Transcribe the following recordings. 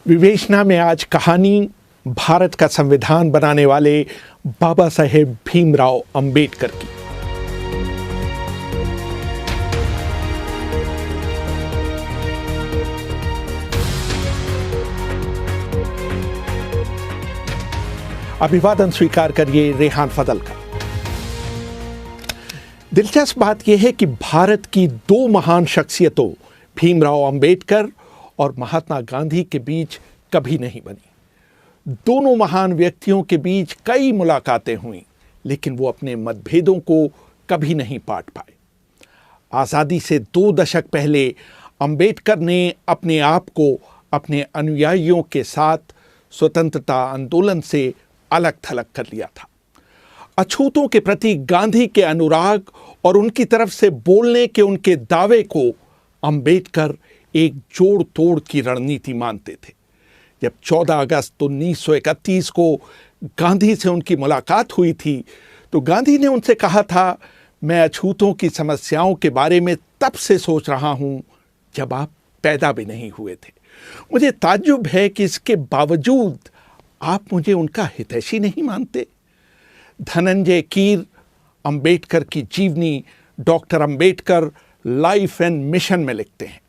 विवेचना में आज कहानी भारत का संविधान बनाने वाले बाबा साहेब भीमराव अंबेडकर की। अभिवादन स्वीकार करिए रेहान फजल का। दिलचस्प बात यह है कि भारत की दो महान शख्सियतों भीमराव अंबेडकर और महात्मा गांधी के बीच कभी नहीं बनी। दोनों महान व्यक्तियों के बीच कई मुलाकातें हुई, लेकिन वो अपने मतभेदों को कभी नहीं पाट पाए। आज़ादी से 2 दशक पहले अंबेडकर ने अपने आप को अपने अनुयायियों के साथ स्वतंत्रता आंदोलन से अलग थलग कर लिया था। अछूतों के प्रति गांधी के अनुराग और उनकी तरफ से बोलने के उनके दावे को अंबेडकर एक जोड़ तोड़ की रणनीति मानते थे। जब 14 अगस्त 1931 को गांधी से उनकी मुलाकात हुई थी, तो गांधी ने उनसे कहा था, मैं अछूतों की समस्याओं के बारे में तब से सोच रहा हूं जब आप पैदा भी नहीं हुए थे। मुझे ताज्जुब है कि इसके बावजूद आप मुझे उनका हितैषी नहीं मानते। धनंजय कीर अंबेडकर की जीवनी doctor Ambedkar life and mission में लिखते हैं।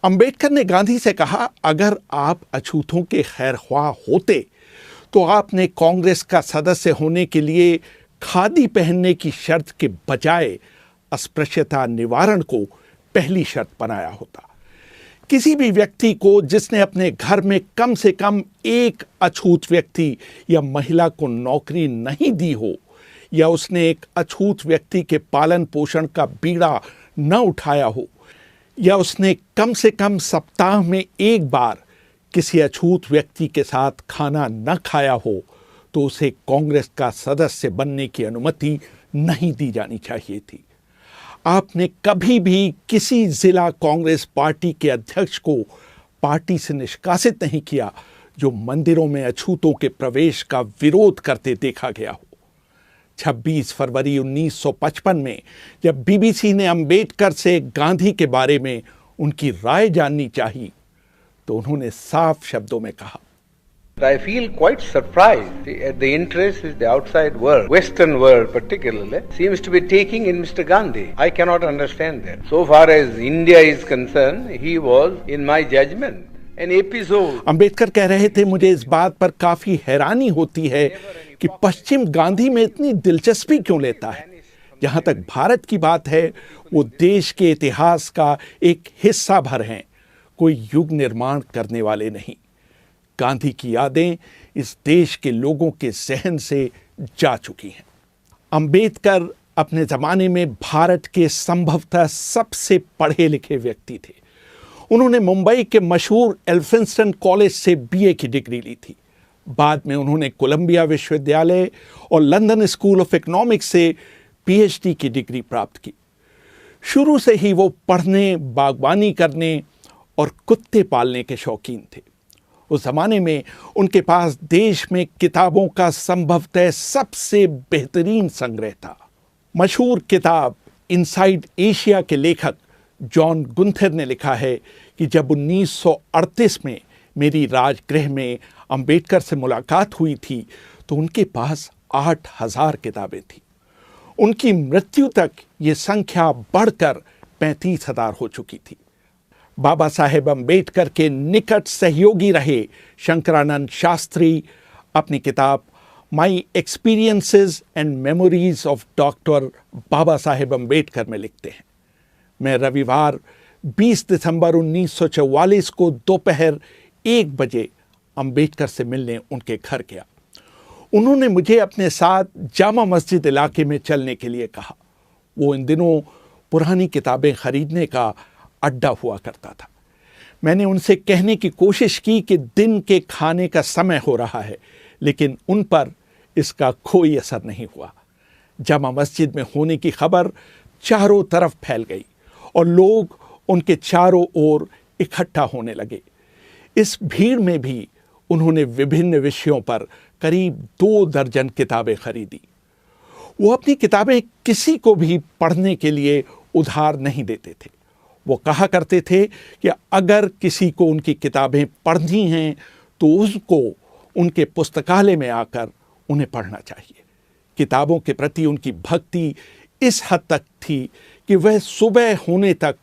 अंबेडकर ने गांधी से कहा, अगर आप अछूतों के खैरख्वाह होते तो आपने कांग्रेस का सदस्य होने के लिए खादी पहनने की शर्त के बजाय अस्पृश्यता निवारण को पहली शर्त बनाया होता। किसी भी व्यक्ति को जिसने अपने घर में कम से कम एक अछूत व्यक्ति या महिला को नौकरी नहीं दी हो, या उसने एक अछूत व्यक्ति के पालन पोषण का बीड़ा न उठाया हो, या उसने कम से कम सप्ताह में एक बार किसी अछूत व्यक्ति के साथ खाना न खाया हो, तो उसे कांग्रेस का सदस्य बनने की अनुमति नहीं दी जानी चाहिए थी। आपने कभी भी किसी जिला कांग्रेस पार्टी के अध्यक्ष को पार्टी से निष्कासित नहीं किया जो मंदिरों में अछूतों के प्रवेश का विरोध करते देखा गया हो। 26 फरवरी 1955 में जब बीबीसी ने अंबेडकर से गांधी के बारे में उनकी राय जाननी चाहिए, तो उन्होंने साफ शब्दों में कहा, I feel quite surprised at the interest which the outside world, Western world particularly, seems to be taking in Mr. Gandhi. I cannot understand that. So far as India is concerned, he was, in my judgment, an episode. Ambedkar कह रहे थे, मुझे इस बात पर काफी हैरानी होती है कि पश्चिम गांधी में इतनी दिलचस्पी क्यों लेता है। जहां तक भारत की बात है, वो देश के इतिहास का एक हिस्सा भर हैं, कोई युग निर्माण करने वाले नहीं। गांधी की यादें इस देश के लोगों के जहन से जा चुकी हैं। अंबेडकर अपने जमाने में भारत के संभवतः सबसे पढ़े लिखे व्यक्ति थे। उन्होंने मुंबई के मशहूर एल्फिंस्टन कॉलेज से बीए की डिग्री ली थी। बाद में उन्होंने कोलंबिया विश्वविद्यालय और लंदन स्कूल ऑफ इकोनॉमिक्स से पीएचडी की डिग्री प्राप्त की। शुरू से ही वो पढ़ने, बागवानी करने और कुत्ते पालने के शौकीन थे। उस जमाने में उनके पास देश में किताबों का संभवतः सबसे बेहतरीन संग्रह था। मशहूर किताब इनसाइड एशिया के लेखक जॉन गुंथर ने लिखा है कि जब 1938 में मेरी राजगृह में अंबेडकर से मुलाकात हुई थी, तो उनके पास 8000 किताबें थी। उनकी मृत्यु तक ये संख्या बढ़कर 35,000 हो चुकी थी। बाबा साहेब अंबेडकर के निकट सहयोगी रहे शंकरानंद शास्त्री अपनी किताब my experiences and memories of doctor Babasaheb Ambedkar में लिखते हैं, मैं रविवार 20 दिसंबर 1944 को दोपहर 1 बजे अंबेडकर से मिलने उनके घर गया। उन्होंने मुझे अपने साथ जामा मस्जिद इलाके में चलने के लिए कहा। वो इन दिनों पुरानी किताबें खरीदने का अड्डा हुआ करता था। मैंने उनसे कहने की कोशिश की कि दिन के खाने का समय हो रहा है, लेकिन उन पर इसका कोई असर नहीं हुआ। जामा मस्जिद में होने की खबर चारों तरफ फैल गई और लोग उनके चारों ओर इकट्ठा होने लगे। इस भीड़ में भी उन्होंने विभिन्न विषयों पर करीब 2 दर्जन किताबें खरीदी। वो अपनी किताबें किसी को भी पढ़ने के लिए उधार नहीं देते थे। वो कहा करते थे कि अगर किसी को उनकी किताबें पढ़नी हैं तो उसको उनके पुस्तकालय में आकर उन्हें पढ़ना चाहिए। किताबों के प्रति उनकी भक्ति इस हद तक थी कि वह सुबह होने तक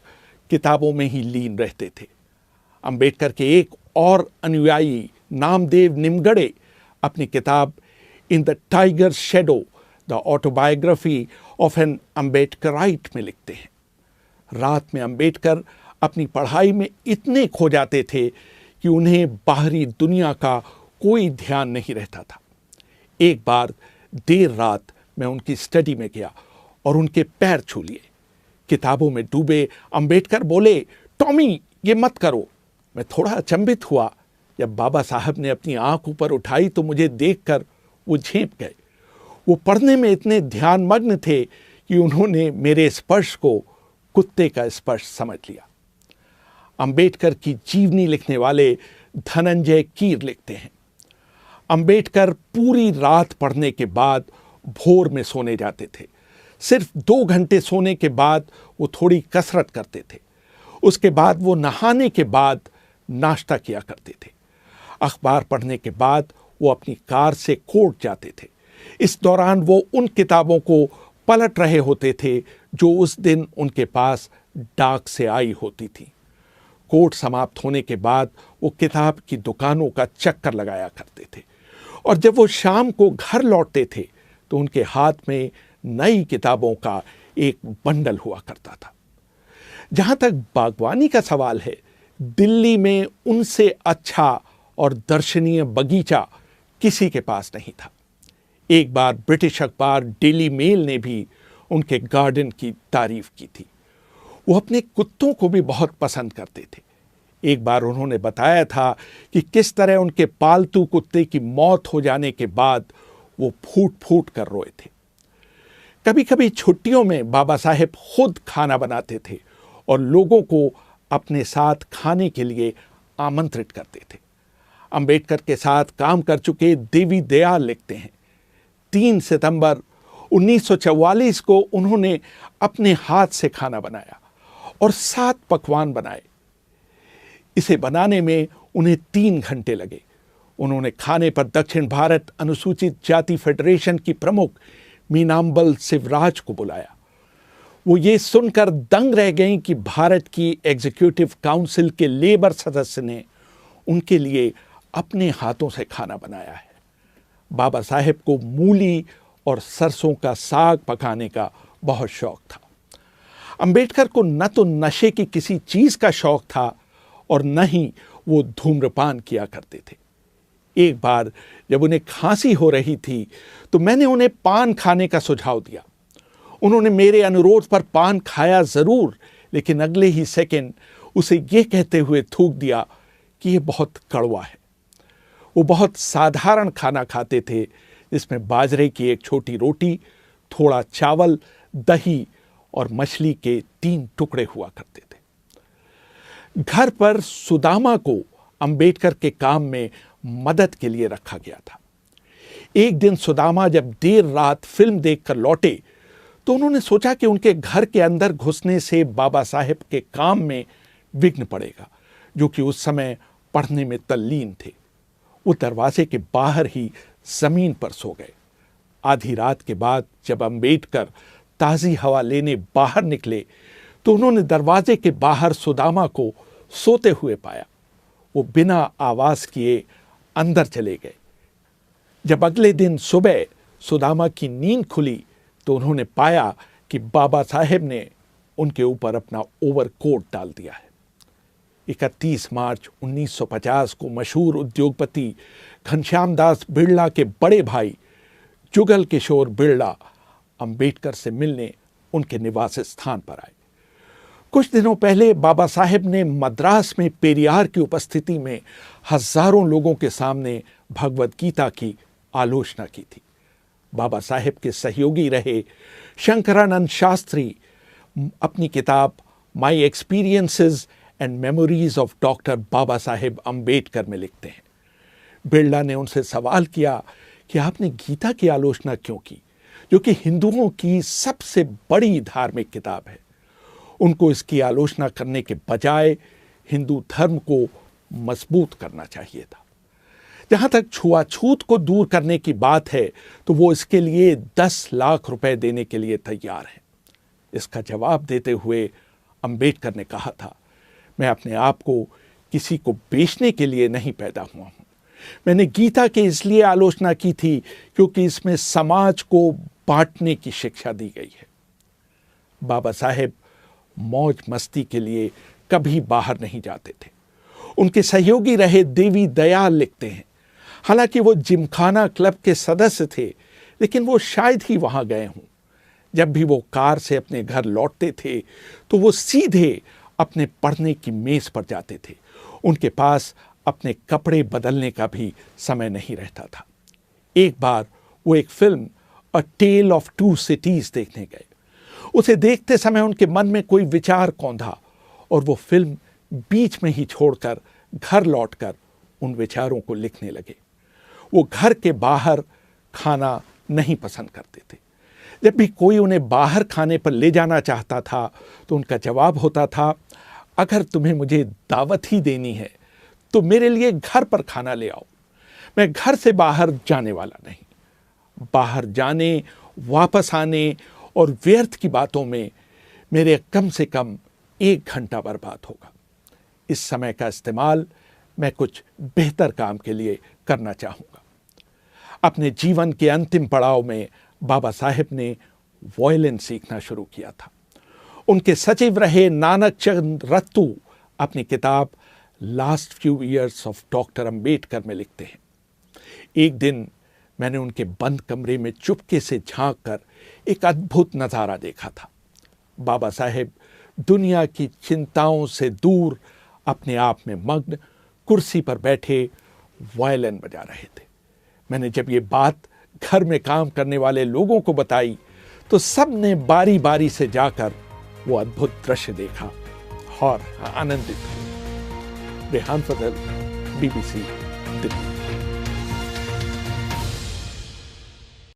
किताबों में ही लीन रहते थे। अंबेडकर के एक और अनुयायी नामदेव निमगड़े अपनी किताब in the tiger shadow the autobiography of an Ambedkarite में लिखते हैं, रात में अंबेडकर अपनी पढ़ाई में इतने खो जाते थे कि उन्हें बाहरी दुनिया का कोई ध्यान नहीं रहता था। एक बार देर रात मैं उनकी स्टडी में गया और उनके पैर छू लिए। किताबों में डूबे अंबेडकर बोले, टॉमी ये मत करो। मैं थोड़ा अचंभित हुआ। जब बाबा साहब ने अपनी आंख ऊपर उठाई तो मुझे देखकर वो झेंप गए। वो पढ़ने में इतने ध्यानमग्न थे कि उन्होंने मेरे स्पर्श को कुत्ते का स्पर्श समझ लिया। अंबेडकर की जीवनी लिखने वाले धनंजय कीर लिखते हैं, अंबेडकर पूरी रात पढ़ने के बाद भोर में सोने जाते थे। सिर्फ 2 घंटे सोने के बाद वो थोड़ी कसरत करते थे। उसके बाद वो नहाने के बाद नाश्ता किया करते थे। अखबार पढ़ने के बाद वो अपनी कार से कोर्ट जाते थे। इस दौरान वो उन किताबों को पलट रहे होते थे जो उस दिन उनके पास डाक से आई होती थी। कोर्ट समाप्त होने के बाद वो किताब की दुकानों का चक्कर लगाया करते थे और जब वो शाम को घर लौटते थे तो उनके हाथ में नई किताबों का एक बंडल हुआ करता था। जहां तक बागवानी का सवाल है, दिल्ली में उनसे अच्छा और दर्शनीय बगीचा किसी के पास नहीं था। एक बार ब्रिटिश अखबार डेली मेल ने भी उनके गार्डन की तारीफ की थी। वो अपने कुत्तों को भी बहुत पसंद करते थे। एक बार उन्होंने बताया था कि किस तरह उनके पालतू कुत्ते की मौत हो जाने के बाद वो फूट फूट कर रोए थे। कभी कभी छुट्टियों में बाबा साहेब खुद खाना बनाते थे और लोगों को अपने साथ खाने के लिए आमंत्रित करते थे। अंबेडकर के साथ काम कर चुके देवी दयाल लिखते हैं, 3 सितंबर 1944 को उन्होंने अपने हाथ से खाना बनाया और 7 पकवान बनाए। इसे बनाने में उन्हें 3 घंटे लगे। उन्होंने खाने पर दक्षिण भारत अनुसूचित जाति फेडरेशन की प्रमुख मीनाम्बल शिवराज को बुलाया। वो ये सुनकर दंग रह गईं कि भारत की एग्जीक्यूटिव काउंसिल के लेबर सदस्य ने उनके लिए अपने हाथों से खाना बनाया है। बाबा साहेब को मूली और सरसों का साग पकाने का बहुत शौक था। अंबेडकर को न तो नशे की किसी चीज का शौक था और न ही वो धूम्रपान किया करते थे। एक बार जब उन्हें खांसी हो रही थी तो मैंने उन्हें पान खाने का सुझाव दिया। उन्होंने मेरे अनुरोध पर पान खाया जरूर, लेकिन अगले ही सेकंड उसे ये कहते हुए थूक दिया कि यह बहुत कड़वा है। वो बहुत साधारण खाना खाते थे जिसमें बाजरे की एक छोटी रोटी, थोड़ा चावल, दही और मछली के 3 टुकड़े हुआ करते थे। घर पर सुदामा को अंबेडकर के काम में मदद के लिए रखा गया था। एक दिन सुदामा जब देर रात फिल्म देखकर लौटे तो उन्होंने सोचा कि उनके घर के अंदर घुसने से बाबा साहेब के काम में विघ्न पड़ेगा, जो कि उस समय पढ़ने में तल्लीन थे। वो दरवाजे के बाहर ही जमीन पर सो गए। आधी रात के बाद जब अंबेडकर ताज़ी हवा लेने बाहर निकले तो उन्होंने दरवाजे के बाहर सुदामा को सोते हुए पाया। वो बिना आवाज किए अंदर चले गए। जब अगले दिन सुबह सुदामा की नींद खुली तो उन्होंने पाया कि बाबा साहेब ने उनके ऊपर अपना ओवरकोट डाल दिया है। 31 मार्च 1950 को मशहूर उद्योगपति घनश्याम दास बिड़ला के बड़े भाई जुगल किशोर बिड़ला अंबेडकर से मिलने उनके निवास स्थान पर आए। कुछ दिनों पहले बाबा साहेब ने मद्रास में पेरियार की उपस्थिति में हजारों लोगों के सामने भगवद गीता की आलोचना की थी। बाबा साहेब के सहयोगी रहे शंकरानंद शास्त्री अपनी किताब my experiences and memories of doctor Babasaheb Ambedkar में लिखते हैं। बिड़ला ने उनसे सवाल किया कि आपने गीता की आलोचना क्यों की, जो कि हिंदुओं की सबसे बड़ी धार्मिक किताब है। उनको इसकी आलोचना करने के बजाय हिंदू धर्म को मजबूत करना चाहिए था। जहां तक छुआछूत को दूर करने की बात है तो वो इसके लिए 10 लाख रुपए देने के लिए तैयार है। इसका जवाब देते हुए अंबेडकर ने कहा था, मैं अपने आप को किसी को बेचने के लिए नहीं पैदा हुआ हूं। मैंने गीता की इसलिए आलोचना की थी क्योंकि इसमें समाज को बांटने की शिक्षा दी गई है। बाबा साहेब मौज मस्ती के लिए कभी बाहर नहीं जाते थे। उनके सहयोगी रहे देवी दयाल लिखते हैं, हालांकि वो जिमखाना क्लब के सदस्य थे, लेकिन वो शायद ही वहां गए हों। जब भी वो कार से अपने घर लौटते थे तो वो सीधे अपने पढ़ने की मेज पर जाते थे। उनके पास अपने कपड़े बदलने का भी समय नहीं रहता था। एक बार वो एक film a tale of two cities देखने गए। उसे देखते समय उनके मन में कोई विचार कौंधा और वो फिल्म बीच में ही छोड़कर घर लौटकर उन विचारों को लिखने लगे। वो घर के बाहर खाना नहीं पसंद करते थे। जब भी कोई उन्हें बाहर खाने पर ले जाना चाहता था तो उनका जवाब होता था, अगर तुम्हें मुझे दावत ही देनी है तो मेरे लिए घर पर खाना ले आओ। मैं घर से बाहर जाने वाला नहीं। बाहर जाने, वापस आने और व्यर्थ की बातों में मेरे कम से कम 1 घंटा बर्बाद होगा। इस समय का इस्तेमाल मैं कुछ बेहतर काम के लिए करना चाहूँगा। अपने जीवन के अंतिम पड़ाव में बाबा साहेब ने वायलिन सीखना शुरू किया था। उनके सचिव रहे नानक चंद रत्तू अपनी किताब last few years of doctor Ambedkar में लिखते हैं, एक दिन मैंने उनके बंद कमरे में चुपके से झांक कर एक अद्भुत नज़ारा देखा था। बाबा साहेब दुनिया की चिंताओं से दूर अपने आप में मग्न कुर्सी पर बैठे वायलिन बजा रहे थे। मैंने जब ये बात घर में काम करने वाले लोगों को बताई तो सब ने बारी बारी से जाकर वो अद्भुत दृश्य देखा और आनंदित हुए। रेहान फजल, BBC दिल्ली।